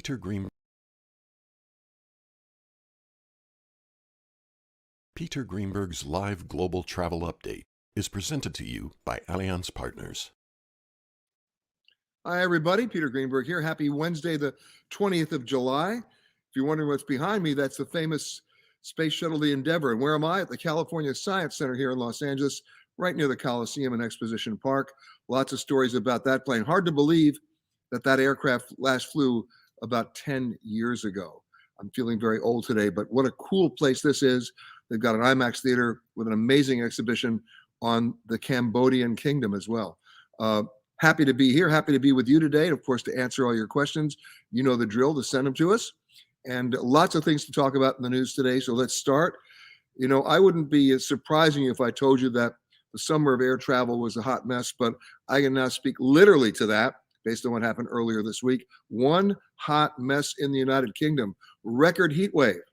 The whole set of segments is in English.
Peter Greenberg's live global travel update is presented to you by Allianz Partners. Hi, everybody. Peter Greenberg here. Happy Wednesday, the 20th of July. If you're wondering what's behind me, that's the famous Space Shuttle, the Endeavour. And where am I? At the California Science Center here in Los Angeles, right near the Coliseum and Exposition Park. Lots of stories about that plane. Hard to believe that that aircraft last flew about 10 years ago. I'm feeling very old today, but what a cool place this is. They've got an IMAX theater with an amazing exhibition on the Cambodian kingdom as well. Happy to be here. Happy to be with you today. And of course, to answer all your questions. You know the drill, to send them to us. And lots of things to talk about in the news today. So let's start. You know, I wouldn't be surprising you if I told you that the summer of air travel was a hot mess, but I can now speak literally to that based on what happened earlier this week. One hot mess in the United Kingdom. Record heat wave.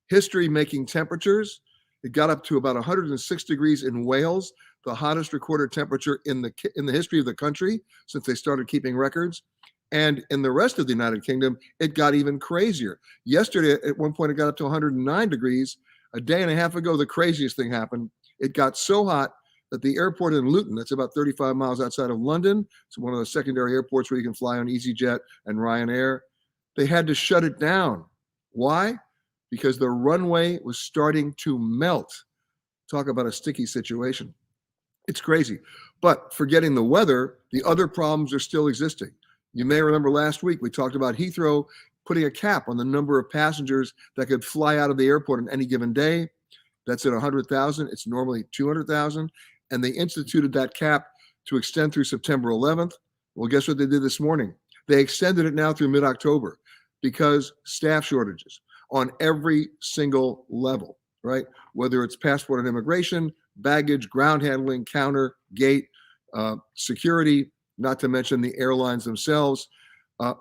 History-making temperatures. It got up to about 106 degrees in Wales, the hottest recorded temperature in the history of the country since they started keeping records. And in the rest of the United Kingdom, it got even crazier. Yesterday, at one point, it got up to 109 degrees. A day and a half ago, the craziest thing happened. It got so hot that the airport in Luton, that's about 35 miles outside of London, it's one of the secondary airports where you can fly on EasyJet and Ryanair, they had to shut it down. Why? Because the runway was starting to melt. Talk about a sticky situation. It's crazy. But forgetting the weather, the other problems are still existing. You may remember last week we talked about Heathrow putting a cap on the number of passengers that could fly out of the airport on any given day. That's at 100,000. It's normally 200,000. And they instituted that cap to extend through September 11th. Well, guess what they did this morning? They extended it now through mid-October because staff shortages on every single level, right? Whether it's passport and immigration, baggage, ground handling, counter, gate, security, not to mention the airlines themselves.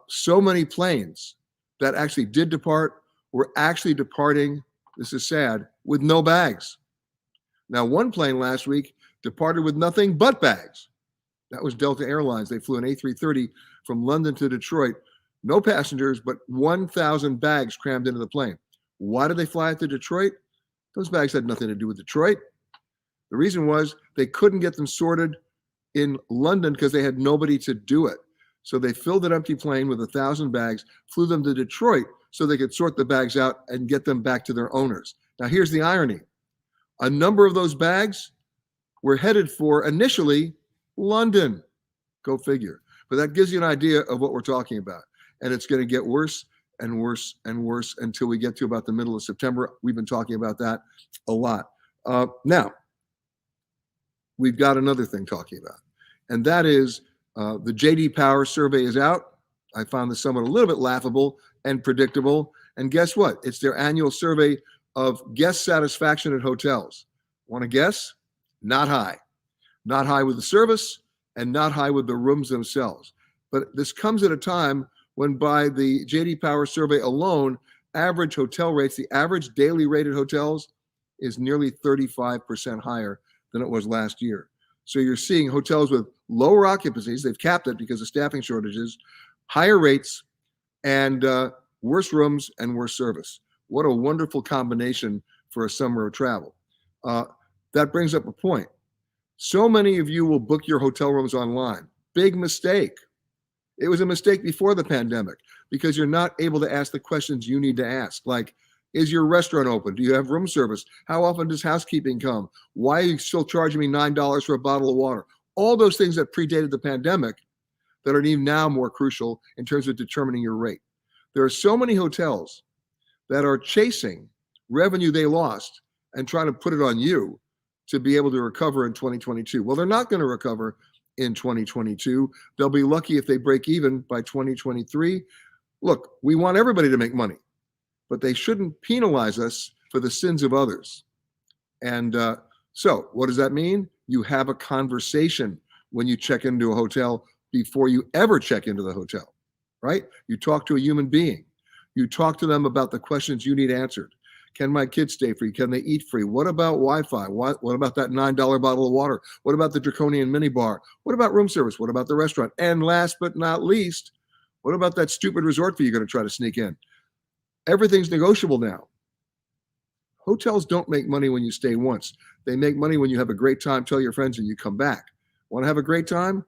So many planes that actually did depart were actually departing, this is sad, with no bags. Now, one plane last week departed with nothing but bags. That was Delta Airlines. They flew an A330 from London to Detroit. No passengers, but 1,000 bags crammed into the plane. Why did they fly it to Detroit? Those bags had nothing to do with Detroit. The reason was they couldn't get them sorted in London because they had nobody to do it. So they filled an empty plane with 1,000 bags, flew them to Detroit so they could sort the bags out and get them back to their owners. Now, here's the irony. A number of those bags were headed for, initially, London. Go figure. But that gives you an idea of what we're talking about. And it's going to get worse and worse and worse until we get to about the middle of September. We've been talking about that a lot. Now, we've got another thing talking about, and that is the J.D. Power survey is out. I found this somewhat a little bit laughable and predictable. And guess what? It's their annual survey of guest satisfaction at hotels. Want to guess? Not high. Not high with the service and not high with the rooms themselves. But this comes at a time when by the J.D. Power survey alone, average hotel rates, the average daily rate at hotels is nearly 35% higher than it was last year. So you're seeing hotels with lower occupancies, they've capped it because of staffing shortages, higher rates, and worse rooms and worse service. What a wonderful combination for a summer of travel. That brings up a point. So many of you will book your hotel rooms online. Big mistake. It was a mistake before the pandemic because you're not able to ask the questions you need to ask, like, is your restaurant open? Do you have room service? How often does housekeeping come? Why are you still charging me $9 for a bottle of water? All those things that predated the pandemic that are even now more crucial in terms of determining your rate. There are so many hotels that are chasing revenue they lost and trying to put it on you to be able to recover in 2022. Well, they're not going to recover in 2022. They'll be lucky if they break even by 2023. Look, we want everybody to make money, but they shouldn't penalize us for the sins of others. And so what does that mean? You have a conversation when you check into a hotel before you ever check into the hotel, right? You talk to a human being. You talk to them about the questions you need answered. Can my kids stay free? Can they eat free? What about Wi-Fi? What about that $9 bottle of water? What about the draconian minibar? What about room service? What about the restaurant? And last but not least, What about that stupid resort fee you're going to try to sneak in? Everything's negotiable now. Hotels don't make money when you stay once. They make money when you have a great time, tell your friends, and you come back. Want to have a great time?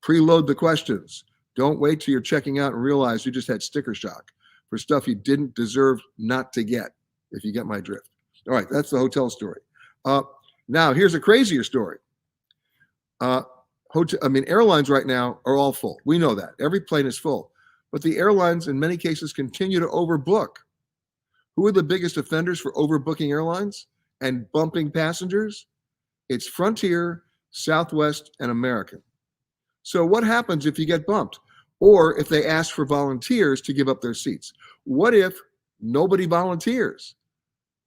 Preload the questions. Don't wait till you're checking out and realize you just had sticker shock for stuff you didn't deserve not to get, if you get my drift. All right, that's the hotel story. Now, here's a crazier story. Airlines right now are all full. We know that. Every plane is full. But the airlines, in many cases, continue to overbook. Who are the biggest offenders for overbooking airlines and bumping passengers? It's Frontier, Southwest, and American. So what happens if you get bumped? Or if they ask for volunteers to give up their seats? What if nobody volunteers?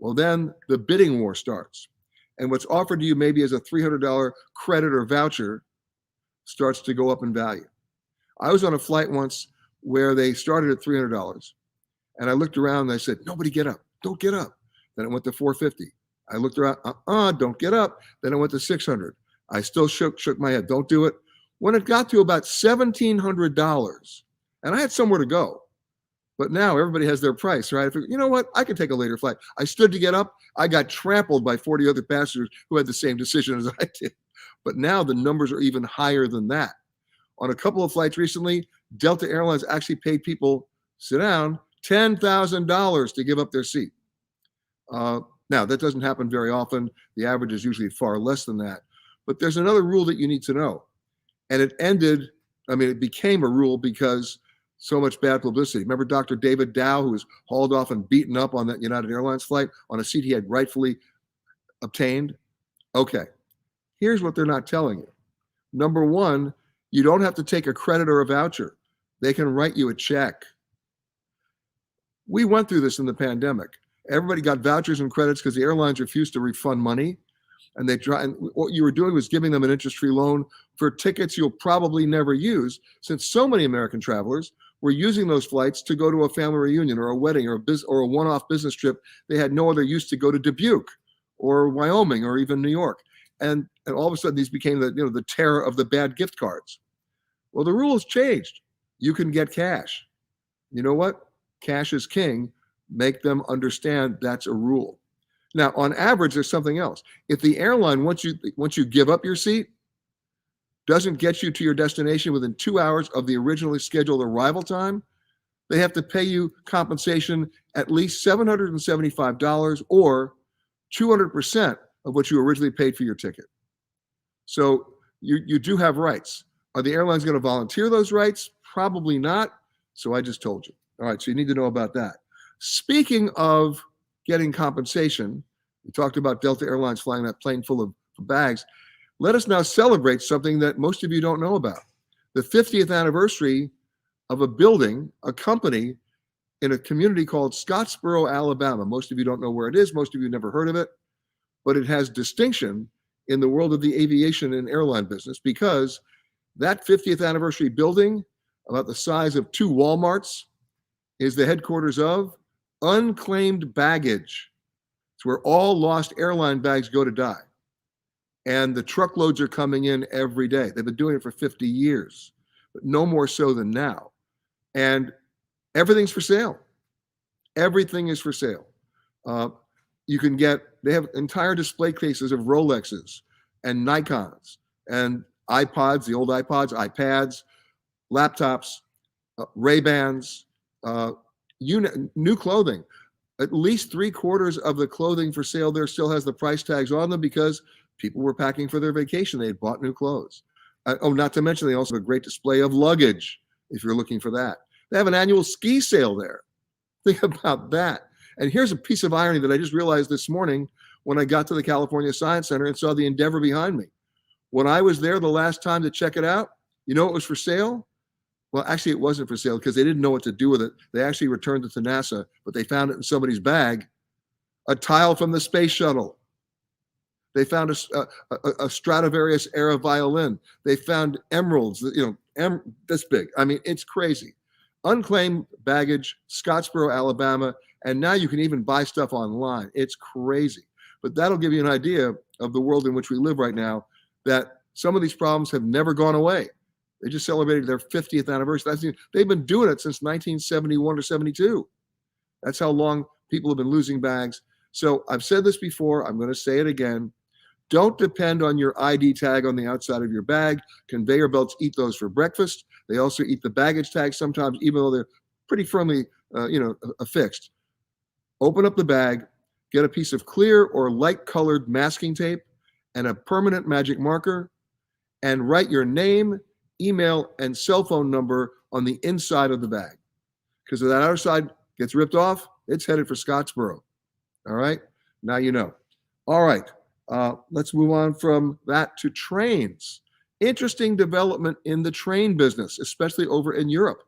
Well, then the bidding war starts. And what's offered to you maybe as a $300 credit or voucher starts to go up in value. I was on a flight once where they started at $300. And I looked around and I said, nobody get up. Don't get up. Then it went to $450. I looked around, don't get up. Then it went to $600. I still shook my head. Don't do it. When it got to about $1,700, and I had somewhere to go, but now everybody has their price, right? I figured, you know what? I can take a later flight. I stood to get up. I got trampled by 40 other passengers who had the same decision as I did. But now the numbers are even higher than that. On a couple of flights recently, Delta Airlines actually paid people, sit down, $10,000 to give up their seat. Now, that doesn't happen very often. The average is usually far less than that. But there's another rule that you need to know. And it became a rule because so much bad publicity. Remember Dr. David Dow, who was hauled off and beaten up on that United Airlines flight on a seat he had rightfully obtained? Okay, here's what they're not telling you. Number one, you don't have to take a credit or a voucher. They can write you a check. We went through this in the pandemic. Everybody got vouchers and credits because the airlines refused to refund money. And what you were doing was giving them an interest-free loan for tickets you'll probably never use, since so many American travelers were using those flights to go to a family reunion or a wedding or a one-off business trip. They had no other use to go to Dubuque or Wyoming or even New York. And all of a sudden, these became the terror of the bad gift cards. Well, the rule has changed. You can get cash. You know what? Cash is king. Make them understand that's a rule. Now, on average, there's something else. If the airline, once you give up your seat, doesn't get you to your destination within 2 hours of the originally scheduled arrival time, they have to pay you compensation at least $775 or 200% of what you originally paid for your ticket. So you do have rights. Are the airlines going to volunteer those rights? Probably not. So I just told you. All right, so you need to know about that. Speaking of getting compensation, we talked about Delta Airlines flying that plane full of bags. Let us now celebrate something that most of you don't know about. The 50th anniversary of a building, a company in a community called Scottsboro, Alabama. Most of you don't know where it is. Most of you never heard of it, but it has distinction in the world of the aviation and airline business because that 50th anniversary building, about the size of 2 Walmarts, is the headquarters of Unclaimed Baggage. It's where all lost airline bags go to die. And the truckloads are coming in every day. They've been doing it for 50 years, but no more so than now. And everything's for sale. Everything is for sale. They have entire display cases of Rolexes and Nikons and iPods, the old iPods, iPads, laptops, Ray-Bans, new clothing. At least 3/4 of the clothing for sale there still has the price tags on them because people were packing for their vacation. They had bought new clothes. Not to mention they also have a great display of luggage if you're looking for that. They have an annual ski sale there. Think about that. And here's a piece of irony that I just realized this morning when I got to the California Science Center and saw the Endeavor behind me. When I was there the last time to check it out, you know what was for sale? Well, actually, it wasn't for sale because they didn't know what to do with it. They actually returned it to NASA, but they found it in somebody's bag. A tile from the space shuttle. They found a Stradivarius era violin. They found emeralds, this big. I mean, it's crazy. Unclaimed Baggage, Scottsboro, Alabama, and now you can even buy stuff online. It's crazy. But that'll give you an idea of the world in which we live right now, that some of these problems have never gone away. They just celebrated their 50th anniversary. They've been doing it since 1971 or 72. That's how long people have been losing bags. So I've said this before. I'm going to say it again. Don't depend on your ID tag on the outside of your bag. Conveyor belts eat those for breakfast. They also eat the baggage tag sometimes, even though they're pretty firmly, affixed. Open up the bag, get a piece of clear or light colored masking tape and a permanent magic marker, and write your name, email, and cell phone number on the inside of the bag. Because if that outer side gets ripped off, it's headed for Scottsboro. All right? Now you know. All right. Let's move on from that to trains. Interesting development in the train business, especially over in Europe.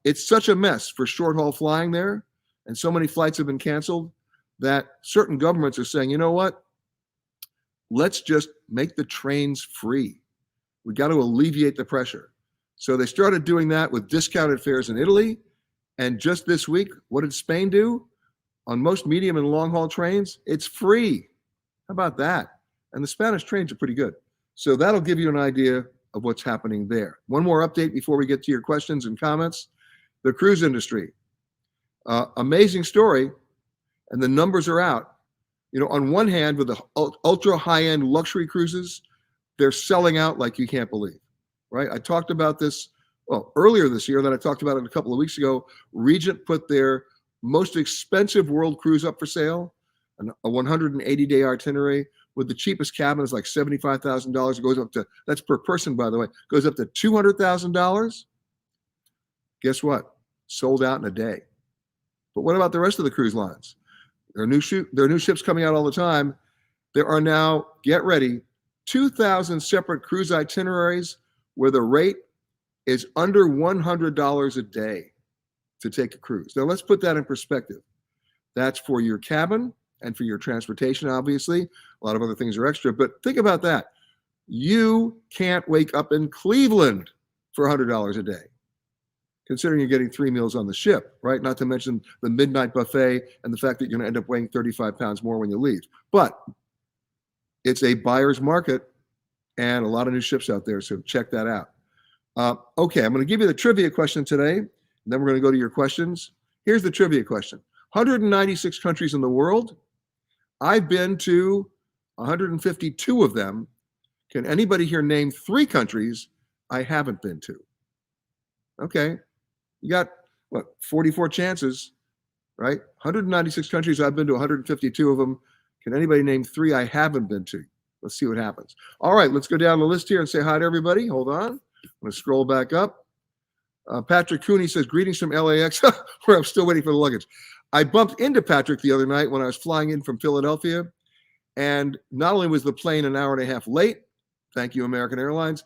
It's such a mess for short-haul flying there, and so many flights have been canceled that certain governments are saying, you know what? Let's just make the trains free. We got to alleviate the pressure. So they started doing that with discounted fares in Italy. And just this week, what did Spain do? On most medium and long haul trains, it's free. How about that? And the Spanish trains are pretty good. So that'll give you an idea of what's happening there. One more update before we get to your questions and comments. The cruise industry. Amazing story. And the numbers are out. On one hand, with the ultra high-end luxury cruises, they're selling out like you can't believe, right? I talked about this earlier this year, then I talked about it a couple of weeks ago. Regent put their most expensive world cruise up for sale, a 180-day itinerary with the cheapest cabin is like $75,000. It goes up to, that's per person, by the way, goes up to $200,000. Guess what? Sold out in a day. But what about the rest of the cruise lines? There are new ships coming out all the time. There are now, get ready, 2,000 separate cruise itineraries where the rate is under $100 a day to take a cruise. Now let's put that in perspective. That's for your cabin and for your transportation, obviously. A lot of other things are extra, but think about that. You can't wake up in Cleveland for $100 a day, considering you're getting 3 meals on the ship, right? Not to mention the midnight buffet and the fact that you're going to end up weighing 35 pounds more when you leave. But it's a buyer's market and a lot of new ships out there, so check that out. Okay, I'm going to give you the trivia question today, and then we're going to go to your questions. Here's the trivia question. 196 countries in the world. I've been to 152 of them. Can anybody here name 3 countries I haven't been to? Okay. You got, 44 chances, right? 196 countries, I've been to 152 of them. Can anybody name 3 I haven't been to? Let's see what happens. All right, let's go down the list here and say hi to everybody. Hold on. I'm going to scroll back up. Patrick Cooney says, greetings from LAX, where I'm still waiting for the luggage. I bumped into Patrick the other night when I was flying in from Philadelphia. And not only was the plane an hour and a half late, thank you, American Airlines,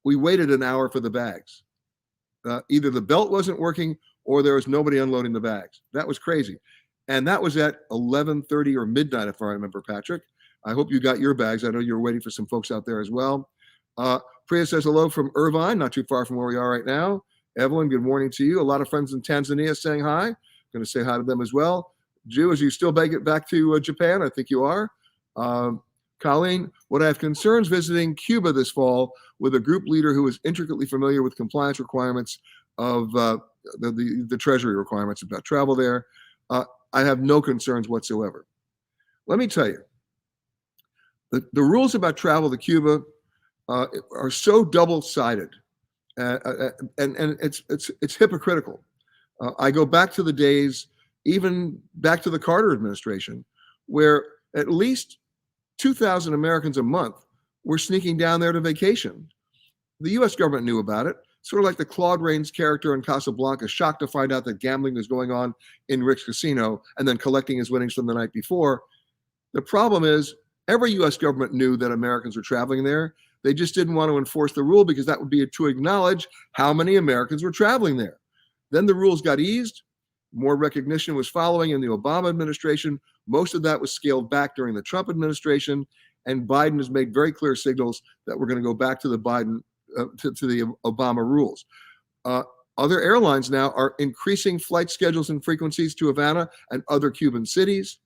we waited an hour for the bags. Either the belt wasn't working or there was nobody unloading the bags. That was crazy. And that was at 11:30 or midnight, if I remember, Patrick. I hope you got your bags. I know you were waiting for some folks out there as well. Priya says hello from Irvine, not too far from where we are right now. Evelyn, good morning to you. A lot of friends in Tanzania saying hi. Going to say hi to them as well. Jew, as you still make it back to Japan, I think you are. Colleen, would I have concerns visiting Cuba this fall with a group leader who is intricately familiar with compliance requirements of the Treasury requirements about travel there? I have no concerns whatsoever. Let me tell you, the rules about travel to Cuba are so double-sided, and it's hypocritical. I go back to the days, even back to the Carter administration, where at least 2,000 Americans a month were sneaking down there to vacation. The U.S. government knew about it, sort of like the Claude Rains character in Casablanca, shocked to find out that gambling was going on in Rick's Casino and then collecting his winnings from the night before. The problem is, every U.S. government knew that Americans were traveling there. They just didn't want to enforce the rule because that would be to acknowledge how many Americans were traveling there. Then the rules got eased. More recognition was following in the Obama administration. Most of that was scaled back during the Trump administration. And Biden has made very clear signals that we're going to go back to the the Obama rules. Other airlines now are increasing flight schedules and frequencies to Havana and other Cuban cities.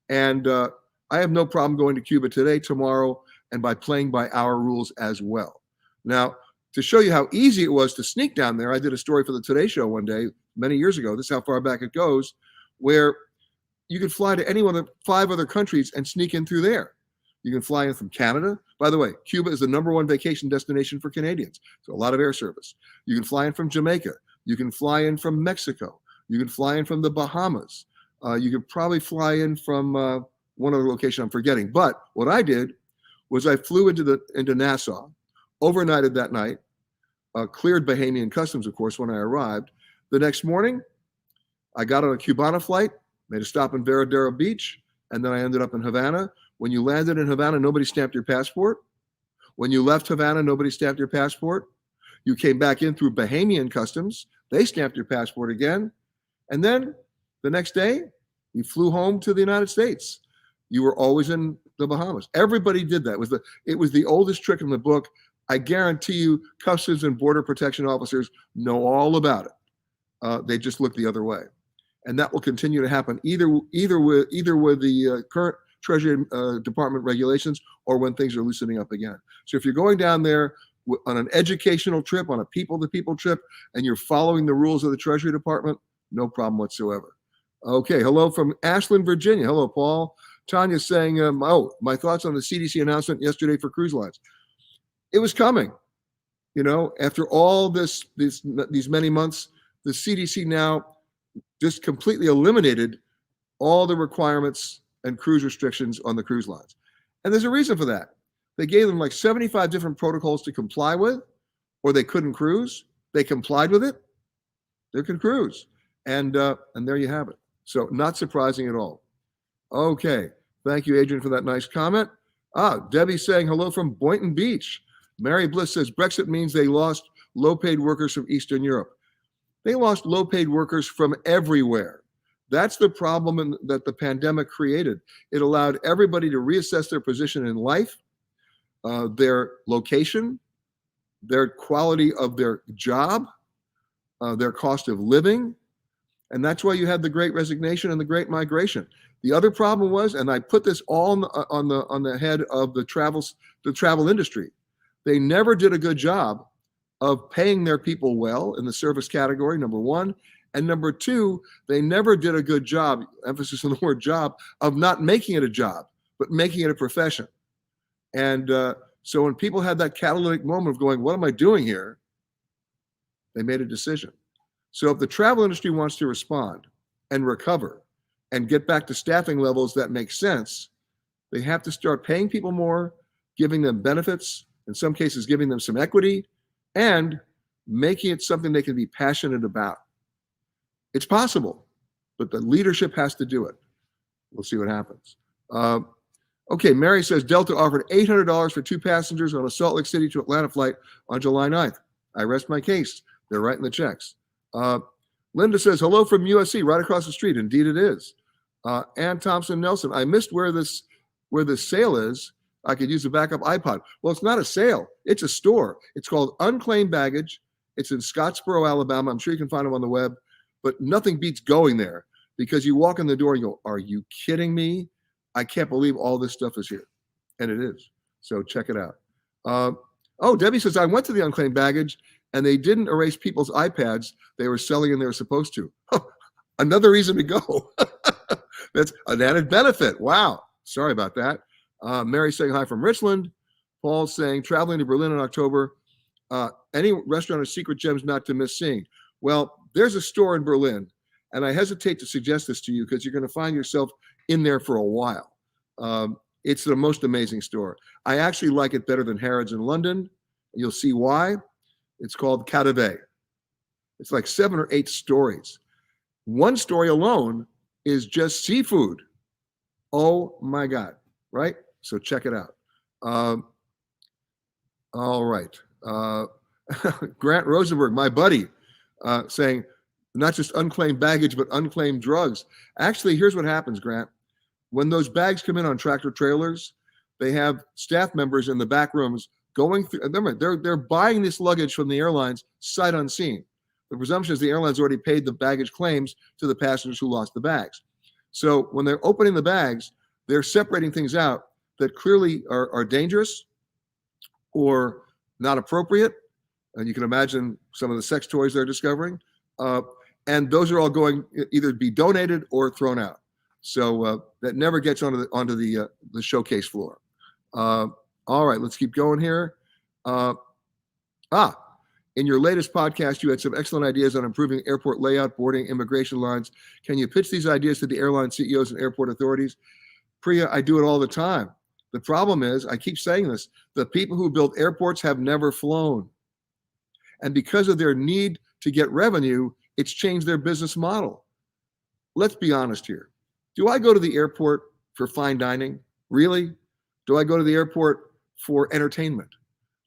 And I have no problem going to Cuba today, tomorrow, and by playing by our rules as well. Now, to show you how easy it was to sneak down there, I did a story for the Today Show one day, many years ago. This is how far back it goes, where you could fly to any one of 5 other countries and sneak in through there. You can fly in from Canada. By the way, Cuba is the #1 vacation destination for Canadians. So a lot of air service. You can fly in from Jamaica. You can fly in from Mexico. You can fly in from the Bahamas. You could probably fly in from one other location I'm forgetting. But what I did was I flew into Nassau, overnighted that night, cleared Bahamian customs, of course, when I arrived. The next morning, I got on a Cubana flight, made a stop in Veradero Beach, and then I ended up in Havana. When you landed in Havana, nobody stamped your passport. When you left Havana, nobody stamped your passport. You came back in through Bahamian customs. They stamped your passport again. And then the next day, you flew home to the United States. You were always in the Bahamas. Everybody did that. It was the oldest trick in the book. I guarantee you, Customs and Border Protection officers know all about it. They just look the other way. And that will continue to happen either with the current Treasury Department regulations or when things are loosening up again. So if you're going down there on an educational trip, on a people-to-people trip, and you're following the rules of the Treasury Department, no problem whatsoever. Okay, hello from Ashland, Virginia. Hello, Paul. Tanya's saying, my thoughts on the CDC announcement yesterday for cruise lines. It was coming. After all these many months, the CDC now just completely eliminated all the requirements and cruise restrictions on the cruise lines. And there's a reason for that. They gave them like 75 different protocols to comply with, or they couldn't cruise. They complied with it. They could cruise. And there you have it. So not surprising at all. Okay. Thank you, Adrian, for that nice comment. Debbie's saying hello from Boynton Beach. Mary Bliss says Brexit means they lost low-paid workers from Eastern Europe. They lost low-paid workers from everywhere. That's the problem that the pandemic created. It allowed everybody to reassess their position in life, their location, their quality of their job, their cost of living. And that's why you had the Great Resignation and the Great Migration. The other problem was, and I put this all on the head of the travel industry, they never did a good job of paying their people well in the service category, number one. And number two, they never did a good job, emphasis on the word job, of not making it a job, but making it a profession. And so when people had that catalytic moment of going, what am I doing here? They made a decision. So if the travel industry wants to respond and recover and get back to staffing levels that make sense, they have to start paying people more, giving them benefits, in some cases giving them some equity, and making it something they can be passionate about. It's possible, but the leadership has to do it. We'll see what happens. Okay, Mary says Delta offered $800 for 2 passengers on a Salt Lake City to Atlanta flight on July 9th. I rest my case. They're writing the checks. Linda says, hello from USC, right across the street. Indeed it is. Ann Thompson Nelson, I missed where this sale is. I could use a backup iPod. Well, it's not a sale. It's a store. It's called Unclaimed Baggage. It's in Scottsboro, Alabama. I'm sure you can find them on the web, but nothing beats going there because you walk in the door and you go, are you kidding me? I can't believe all this stuff is here. And it is. So check it out. Debbie says, I went to the Unclaimed Baggage and they didn't erase people's iPads they were selling and they were supposed to. Another reason to go. That's an added benefit. Wow. Sorry about that. Mary saying hi from Richland. Paul saying traveling to Berlin in October. Any restaurant or secret gems not to miss seeing? Well, there's a store in Berlin, and I hesitate to suggest this to you because you're going to find yourself in there for a while. It's the most amazing store. I actually like it better than Harrods in London. You'll see why. It's called Cadavet. It's like 7 or 8 stories. One story alone is just seafood. Oh my God, right? So check it out. All right. Grant Rosenberg, my buddy, saying not just unclaimed baggage, but unclaimed drugs. Actually, here's what happens, Grant. When those bags come in on tractor trailers, they have staff members in the back rooms going through. They're buying this luggage from the airlines sight unseen. The presumption is the airlines already paid the baggage claims to the passengers who lost the bags. So when they're opening the bags, they're separating things out that clearly are dangerous or not appropriate. And you can imagine some of the sex toys they're discovering. And those are all going either be donated or thrown out. So that never gets onto the showcase floor. All right, let's keep going here. In your latest podcast, you had some excellent ideas on improving airport layout, boarding, immigration lines. Can you pitch these ideas to the airline CEOs and airport authorities? Priya, I do it all the time. The problem is, I keep saying this, the people who build airports have never flown. And because of their need to get revenue, it's changed their business model. Let's be honest here. Do I go to the airport for fine dining? Really? Do I go to the airport for entertainment?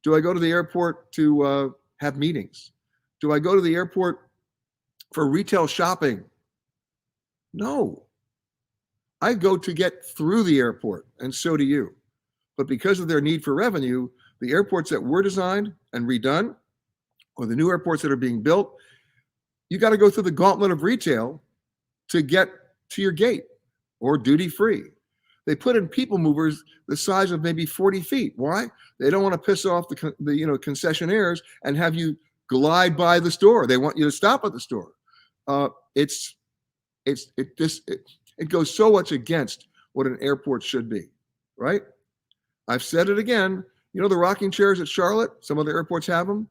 Do I go to the airport to have meetings? Do I go to the airport for retail shopping? No. I go to get through the airport, and so do you. But because of their need for revenue, the airports that were designed and redone, or the new airports that are being built, you got to go through the gauntlet of retail to get to your gate or duty free. They put in people movers the size of maybe 40 feet. Why? They don't want to piss off the concessionaires and have you glide by the store. They want you to stop at the store. It goes so much against what an airport should be, right? I've said it again. You know the rocking chairs at Charlotte? Some other airports have them.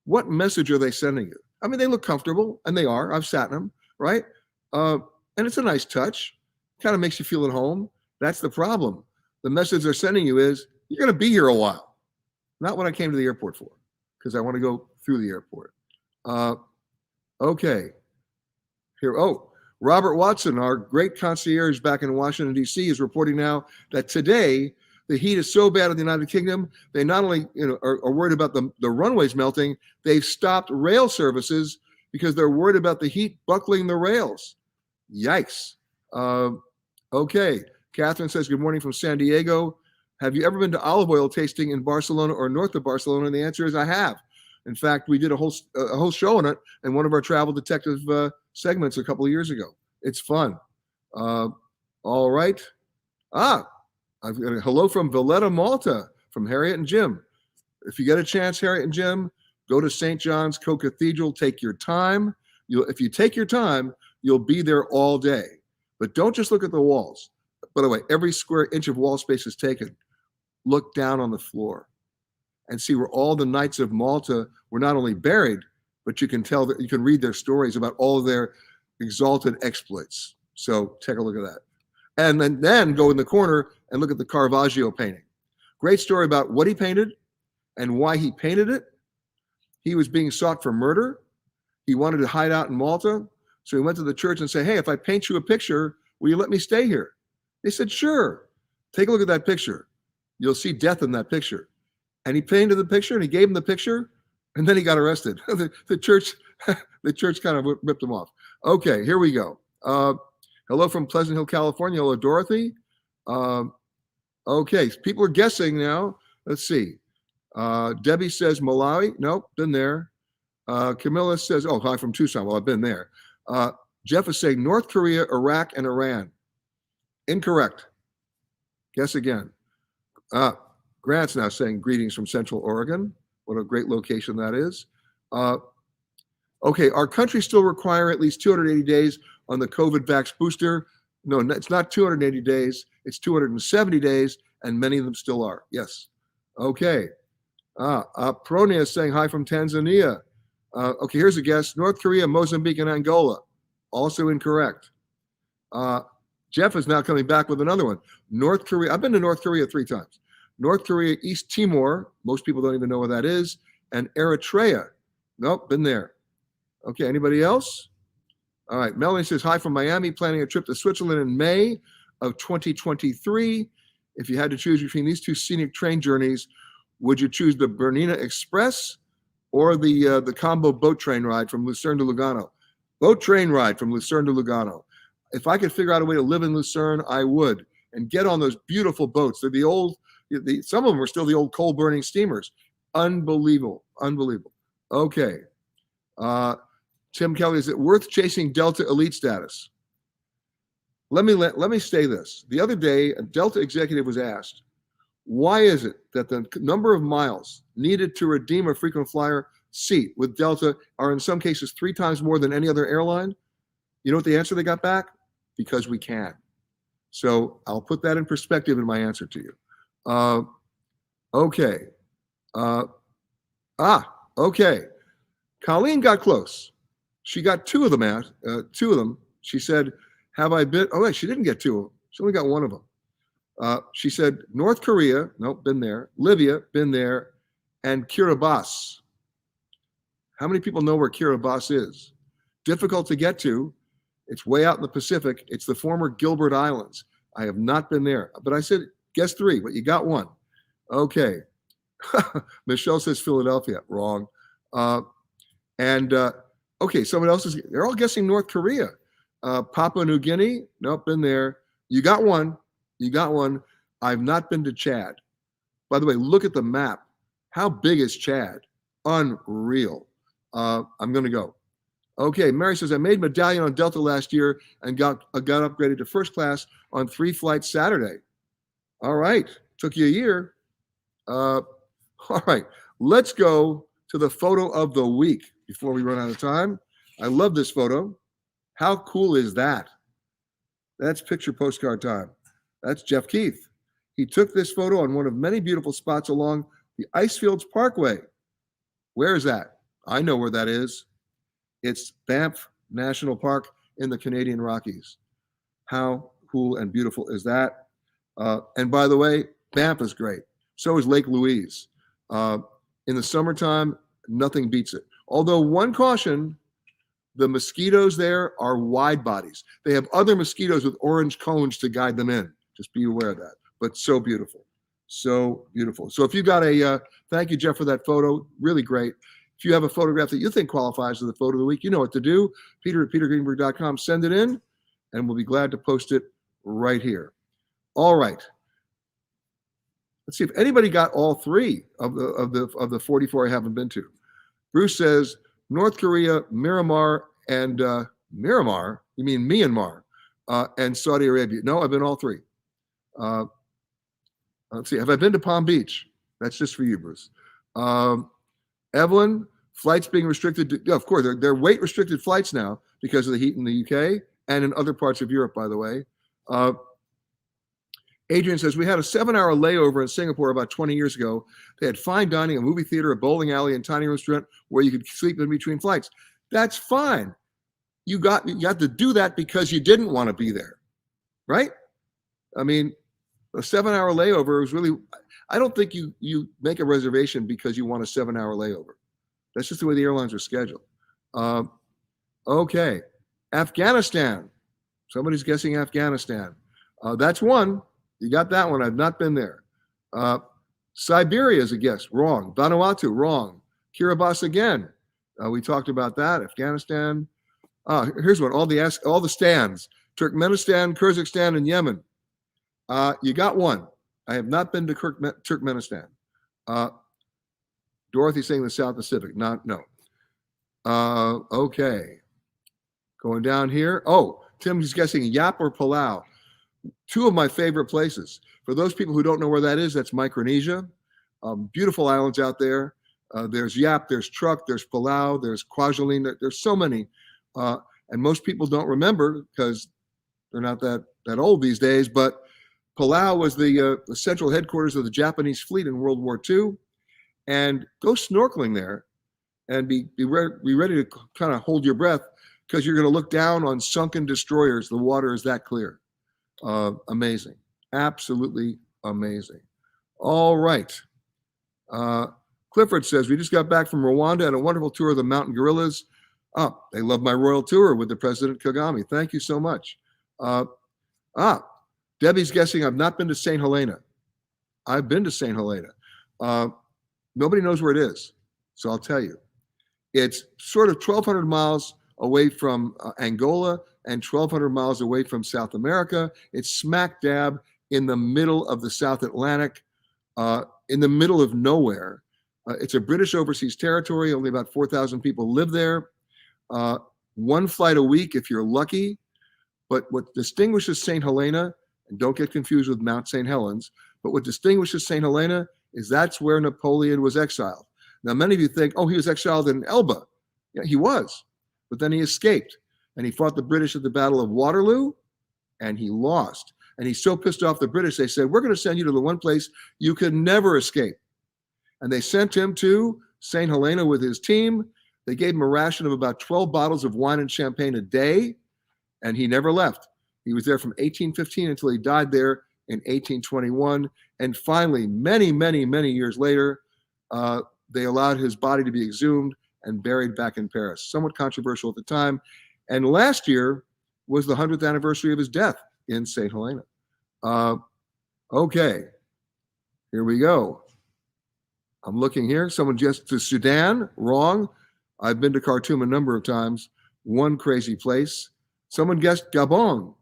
What message are they sending you? I mean, they look comfortable, and they are. I've sat in them, right? And it's a nice touch. Kind of makes you feel at home. That's the problem. The message they're sending you is, you're going to be here a while. Not what I came to the airport for, because I want to go through the airport. Okay. Here, Robert Watson, our great concierge back in Washington, D.C., is reporting now that today the heat is so bad in the United Kingdom, they not only are worried about the runways melting, they've stopped rail services because they're worried about the heat buckling the rails. Yikes. Okay. Catherine says, good morning from San Diego. Have you ever been to olive oil tasting in Barcelona or north of Barcelona? And the answer is I have. In fact, we did a whole show on it in one of our travel detective segments a couple of years ago. It's fun. All right. I've got a hello from Valletta, Malta, from Harriet and Jim. If you get a chance, Harriet and Jim, go to St. John's Co-Cathedral. Take your time. If you take your time, you'll be there all day. But don't just look at the walls. By the way, every square inch of wall space is taken. Look down on the floor and see where all the Knights of Malta were not only buried, but you can tell that you can read their stories about all of their exalted exploits. So take a look at that. And then go in the corner and look at the Caravaggio painting. Great story about what he painted and why he painted it. He was being sought for murder. He wanted to hide out in Malta. So he went to the church and said, hey, if I paint you a picture, will you let me stay here? They said, sure. Take a look at that picture. You'll see death in that picture. And he painted the picture and he gave him the picture, and then he got arrested. the church kind of ripped him off. Okay, here we go. Hello from Pleasant Hill, California. Hello, Dorothy. Okay, people are guessing now. Let's see. Debbie says Malawi. Nope, been there. Camilla says, oh, hi from Tucson. Well, I've been there. Jeff is saying North Korea, Iraq, and Iran. Incorrect. Guess again. Grant's now saying greetings from Central Oregon. What a great location that is. Okay, our country still require at least 280 days on the COVID vax booster. No, it's not 280 days. It's 270 days, and many of them still are. Yes. Okay. Pronia is saying hi from Tanzania. Okay, here's a guess. North Korea, Mozambique, and Angola. Also incorrect. Jeff is now coming back with another one. North Korea. I've been to North Korea 3 times. North Korea, East Timor. Most people don't even know where that is. And Eritrea. Nope, been there. Okay, anybody else? All right, Melanie says, hi from Miami, planning a trip to Switzerland in May of 2023. If you had to choose between these 2 scenic train journeys, would you choose the Bernina Express or the combo boat train ride from Lucerne to Lugano? Boat train ride from Lucerne to Lugano. If I could figure out a way to live in Lucerne, I would, and get on those beautiful boats. They're the old, some of them are still the old coal-burning steamers. Unbelievable, unbelievable. Okay. Tim Kelly, is it worth chasing Delta elite status? Let me say this. The other day, a Delta executive was asked, Why is it that the number of miles needed to redeem a frequent flyer seat with Delta are in some cases 3 times more than any other airline? You know what the answer they got back? Because we can. So I'll put that in perspective in my answer to you. Okay. Okay. Colleen got close. She got 2 of them out. 2 of them. She said, "Have I been?" Oh wait, she didn't get 2 of them. She only got 1 of them. She said, North Korea, nope, been there. Libya, been there. And Kiribati. How many people know where Kiribati is? Difficult to get to. It's way out in the Pacific. It's the former Gilbert Islands. I have not been there. But I said, guess 3, but you got 1. Okay. Michelle says Philadelphia. Wrong. Okay, someone else is, they're all guessing North Korea. Papua New Guinea, nope, been there. You got 1. You got 1. I've not been to Chad. By the way, look at the map. How big is Chad? Unreal. I'm going to go. Okay, Mary says, I made medallion on Delta last year and got upgraded to first class on 3 flights Saturday. All right, took you a year. All right, let's go to the photo of the week before we run out of time. I love this photo. How cool is that? That's picture postcard time. That's Jeff Keith. He took this photo on one of many beautiful spots along the Icefields Parkway. Where is that? I know where that is. It's Banff National Park in the Canadian Rockies. How cool and beautiful is that? And by the way, Banff is great. So is Lake Louise. In the summertime, nothing beats it. Although one caution, the mosquitoes there are wide bodies. They have other mosquitoes with orange cones to guide them in. Just be aware of that. But so beautiful. So beautiful. So if you got thank you, Jeff, for that photo. Really great. If you have a photograph that you think qualifies as the photo of the week, you know what to do. Peter at petergreenberg.com. Send it in, and we'll be glad to post it right here. All right. Let's see if anybody got all 3 of the 44 I haven't been to. Bruce says North Korea, Miramar, and Miramar. You mean Myanmar and Saudi Arabia? No, I've been all 3. Let's see. Have I been to Palm Beach? That's just for you, Bruce. Evelyn, flights being restricted to, yeah, of course, they're weight restricted flights now because of the heat in the UK and in other parts of Europe, by the way. Adrian says, we had a 7-hour layover in Singapore about 20 years ago. They had fine dining, a movie theater, a bowling alley, and tiny restaurant where you could sleep in between flights. That's fine. You got to do that because you didn't want to be there, right? I mean, a 7-hour layover is really, I don't think you make a reservation because you want a 7-hour layover. That's just the way the airlines are scheduled. Okay. Afghanistan. Somebody's guessing Afghanistan. That's 1. You got that one. I've not been there. Siberia is a guess. Wrong. Vanuatu. Wrong. Kiribati again. We talked about that. Afghanistan. Here's one. All the stands. Turkmenistan, Kyrgyzstan, and Yemen. You got 1. I have not been to Turkmenistan. Dorothy saying the South Pacific. No. Okay. Going down here. Oh, Tim's guessing Yap or Palau. 2 of my favorite places. For those people who don't know where that is, that's Micronesia. Beautiful islands out there. There's Yap, there's Truk, there's Palau, there's Kwajalein. There's so many. And most people don't remember because they're not that old these days. But Palau was the central headquarters of the Japanese fleet in World War II. And go snorkeling there and be ready to kind of hold your breath because you're going to look down on sunken destroyers. The water is that clear. Amazing. Absolutely amazing. All right. Clifford says, we just got back from Rwanda and a wonderful tour of the mountain gorillas. They love my royal tour with the President Kagame. Thank you so much. Debbie's guessing I've not been to St. Helena. I've been to St. Helena. Nobody knows where it is, so I'll tell you. It's sort of 1,200 miles away from Angola and 1,200 miles away from South America. It's smack dab in the middle of the South Atlantic, in the middle of nowhere. It's a British overseas territory. Only about 4,000 people live there. 1 flight a week if you're lucky. But what distinguishes St. Helena, and don't get confused with Mount St. Helens, But what distinguishes St. Helena is that's where Napoleon was exiled. Now, many of you think, oh, he was exiled in Elba. Yeah, he was. But then he escaped, and he fought the British at the Battle of Waterloo, and he lost. And he's so pissed off the British, they said, we're going to send you to the one place you could never escape. And they sent him to St. Helena with his team. They gave him a ration of about 12 bottles of wine and champagne a day, and he never left. He was there from 1815 until he died there in 1821. And finally, many, many, many years later, they allowed his body to be exhumed and buried back in Paris. Somewhat controversial at the time. And last year was the 100th anniversary of his death in St. Helena. Okay, here we go. I'm looking here. Someone guessed to Sudan. Wrong. I've been to Khartoum a number of times. One crazy place. Someone guessed Gabon.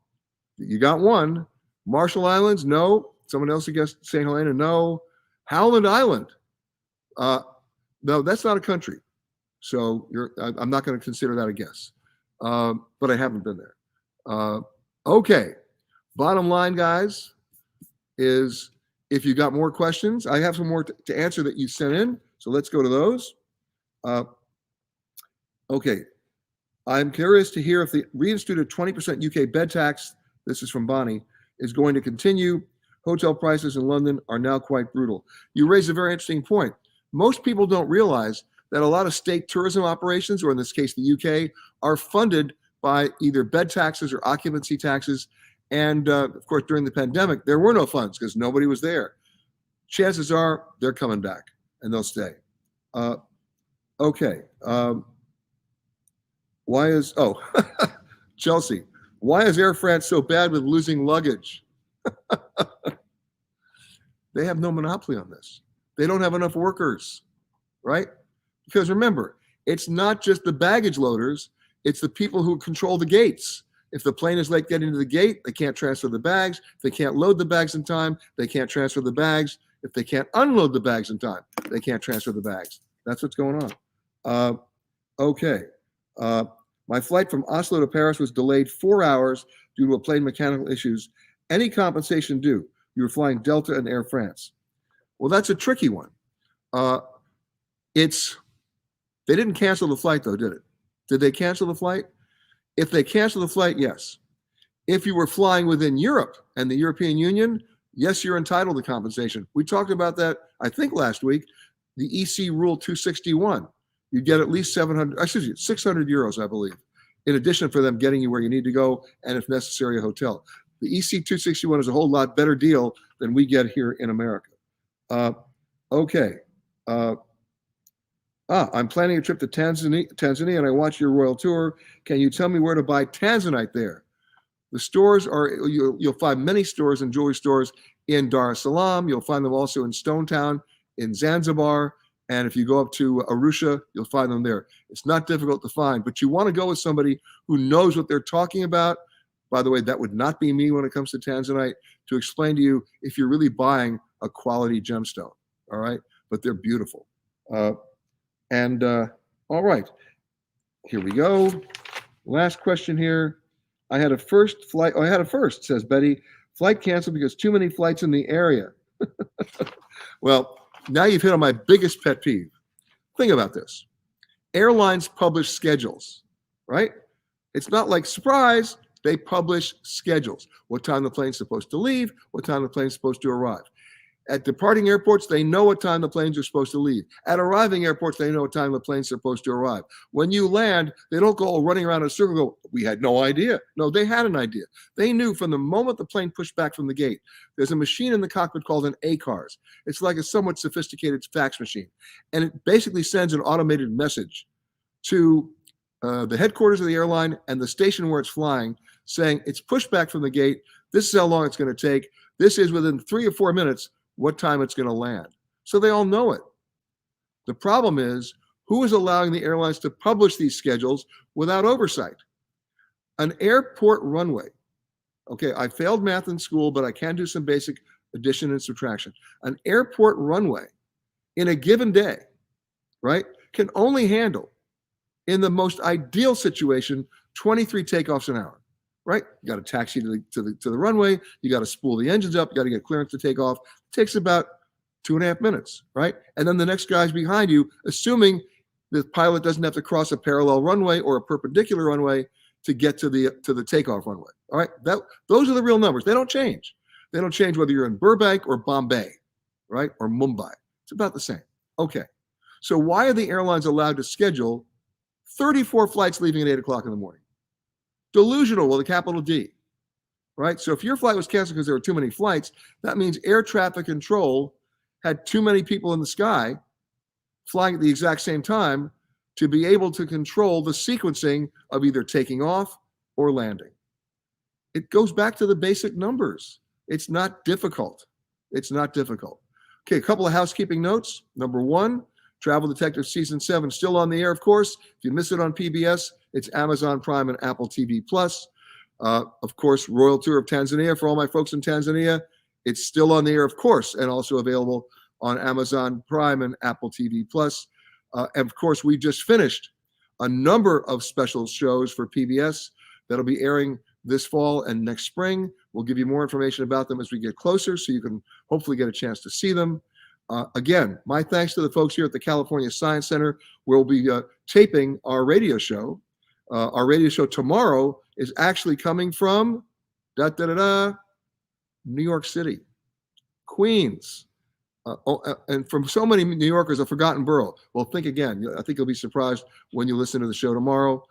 You got one. Marshall Islands? No. Someone else guessed St. Helena? No. Howland Island? No, that's not a country. So I'm not going to consider that a guess. But I haven't been there. Okay. Bottom line, guys, is if you got more questions, I have some more to answer that you sent in. So let's go to those. Okay. I'm curious to hear if the reinstituted 20% UK bed tax, this is from Bonnie, is going to continue. Hotel prices in London are now quite brutal. You raise a very interesting point. Most people don't realize that a lot of state tourism operations, or in this case, the UK, are funded by either bed taxes or occupancy taxes. And of course, during the pandemic, there were no funds because nobody was there. Chances are they're coming back and they'll stay. Okay. Chelsea, why is Air France so bad with losing luggage? They have no monopoly on this. They don't have enough workers, right? Because remember, it's not just the baggage loaders, it's the people who control the gates. If the plane is late getting to the gate, they can't transfer the bags. If they can't load the bags in time, they can't transfer the bags. If they can't unload the bags in time, they can't transfer the bags. That's what's going on. Okay. My flight from Oslo to Paris was delayed 4 hours due to a plane mechanical issues. Any compensation due? You were flying Delta and Air France. Well, that's a tricky one. They didn't cancel the flight though, did it? Did they cancel the flight? If they cancel the flight, yes. If you were flying within Europe and the European Union, yes, you're entitled to compensation. We talked about that, I think, last week. The EC Rule 261. You get at least 600 euros, I believe, in addition for them getting you where you need to go, and if necessary, a hotel. The EC 261 is a whole lot better deal than we get here in America. Okay. I'm planning a trip to Tanzania, and I watch your royal tour. Can you tell me where to buy Tanzanite there? The stores are, you'll find many stores and jewelry stores in Dar es Salaam. You'll find them also in Stone Town, in Zanzibar. And if you go up to Arusha, you'll find them there. It's not difficult to find, but you want to go with somebody who knows what they're talking about. By the way, that would not be me when it comes to Tanzanite, to explain to you if you're really buying a quality gemstone. All right. But they're beautiful. All right. Here we go. Last question here. I had a first, says Betty. Flight canceled because too many flights in the area. Well, now you've hit on my biggest pet peeve. Think about this. Airlines publish schedules, right? It's not like, surprise, they publish schedules. What time the plane's supposed to leave, what time the plane's supposed to arrive. At departing airports, they know what time the planes are supposed to leave. At arriving airports, they know what time the plane's supposed to arrive. When you land, they don't go running around in a circle and go, we had no idea. No, they had an idea. They knew from the moment the plane pushed back from the gate. There's a machine in the cockpit called an ACARS. It's like a somewhat sophisticated fax machine. And it basically sends an automated message to the headquarters of the airline and the station where it's flying, saying it's pushed back from the gate. This is how long it's going to take. This is within 3 or 4 minutes what time it's going to land. So they all know it. The problem is, who is allowing the airlines to publish these schedules without oversight? An airport runway. Okay, I failed math in school, but I can do some basic addition and subtraction. An airport runway in a given day, right, can only handle, in the most ideal situation, 23 takeoffs an hour, right? You got to taxi to the runway. You got to spool the engines up. You got to get clearance to take off. It takes about 2.5 minutes, right? And then the next guy's behind you, assuming the pilot doesn't have to cross a parallel runway or a perpendicular runway to get to the takeoff runway. All right, those are the real numbers. They don't change. They don't change whether you're in Burbank or Bombay, right, or Mumbai. It's about the same. Okay, so why are the airlines allowed to schedule 34 flights leaving at 8 o'clock in the morning? Delusional with a capital D, right? So if your flight was canceled because there were too many flights, that means air traffic control had too many people in the sky flying at the exact same time to be able to control the sequencing of either taking off or landing. It goes back to the basic numbers. It's not difficult. It's not difficult. Okay, a couple of housekeeping notes. Number one, Travel Detective Season 7 still on the air, of course. If you miss it on PBS, it's Amazon Prime and Apple TV+. Of course, Royal Tour of Tanzania for all my folks in Tanzania. It's still on the air, of course, and also available on Amazon Prime and Apple TV+. And of course, we just finished a number of special shows for PBS that'll be airing this fall and next spring. We'll give you more information about them as we get closer, so you can hopefully get a chance to see them. Again, my thanks to the folks here at the California Science Center, where we'll be taping our radio show. Our radio show tomorrow is actually coming from New York City, Queens. And from so many New Yorkers, a forgotten borough. Well, think again. I think you'll be surprised when you listen to the show tomorrow.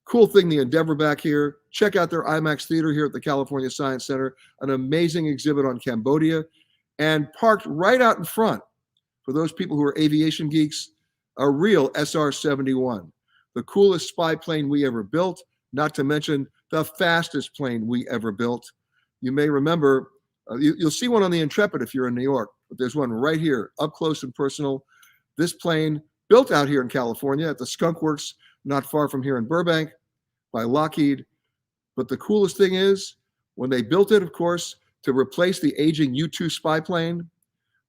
Cool thing, the Endeavor back here. Check out their IMAX theater here at the California Science Center. An amazing exhibit on Cambodia. And parked right out in front, for those people who are aviation geeks, a real SR-71. The coolest spy plane we ever built, not to mention the fastest plane we ever built. You may remember, you'll see one on the Intrepid if you're in New York, but there's one right here, up close and personal. This plane built out here in California at the Skunk Works, not far from here in Burbank, by Lockheed. But the coolest thing is, when they built it, of course, to replace the aging U-2 spy plane,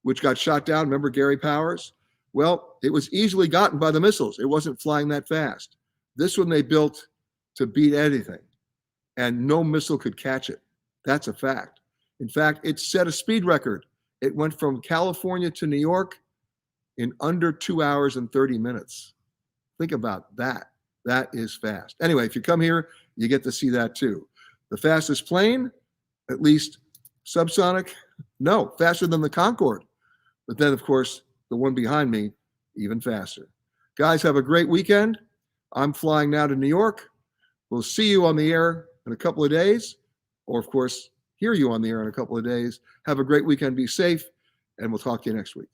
which got shot down, remember Gary Powers? Well, it was easily gotten by the missiles. It wasn't flying that fast. This one they built to beat anything, and no missile could catch it. That's a fact. In fact, it set a speed record. It went from California to New York in under 2 hours and 30 minutes. Think about that. That is fast. Anyway, if you come here, you get to see that too. The fastest plane, at least subsonic, no, faster than the Concorde. But then, of course, the one behind me, even faster. Guys, have a great weekend. I'm flying now to New York. We'll see you on the air in a couple of days, or of course, hear you on the air in a couple of days. Have a great weekend. Be safe, and we'll talk to you next week.